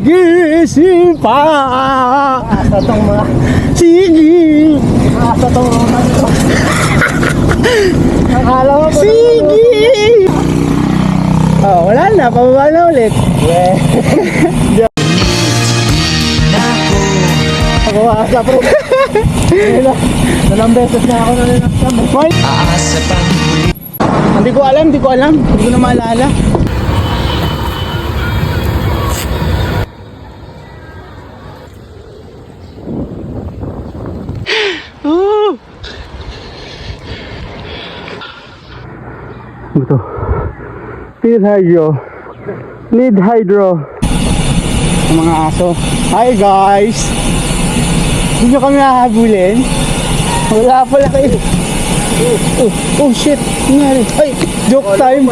gising pa. Asa tong mga... Sige. Asa tong mga... Akala mo... Sige. Oh, wala na. Pababa na ulit. Ako asa bro. Dalang beses na ako nalinaksan. Hindi ko alam. Hindi ko na maalala. Ito. Need hydro. Ang mga aso. Hi guys. Hindi nyo kami hahabulin. Wala pala kayo. Oh shit. Nangyari. Ay, joke time.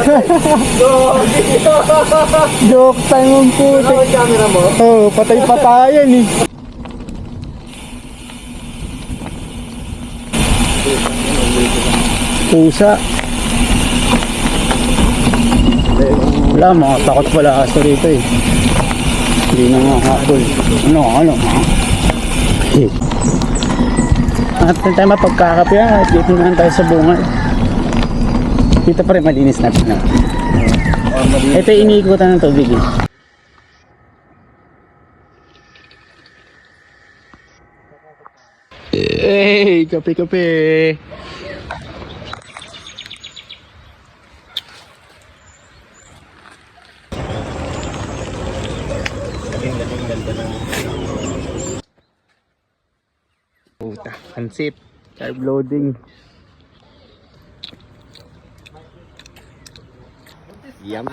Joke time ang puti. Ano ang camera mo? Oh, patay-patayan eh. Pusa. Wala, mga takot pala aso rito eh. Hindi na nga habol. Ano? At tayo mapagkakape yan. Dito naman tayo sa bunga. Dito pa rin malinis natin. Ito yung iniikutan ng tubig eh. Hey, kape. Puta, pansip, carb loading. Yum.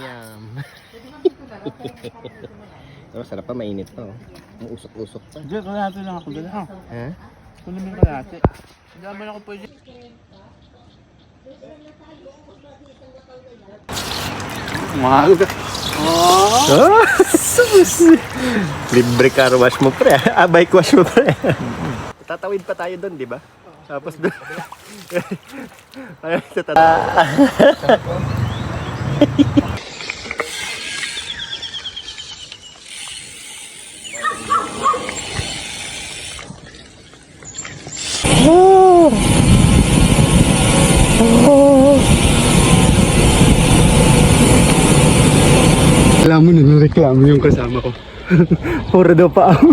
Pero sarap pa, mainit pa. Ang usok-usok pa. Diyan, kalahati lang ako dala. Ha? Kunin mo yung kalahati. Hindi naman ako pwede. Mahal. Oh! Libre car wash mo pre. Bike wash mo pre. Tatawid pa tayo doon, di ba? Tapos doon. Ayun, Alam mo, nagreklamo yung kasama ko. Puro daw pa ako.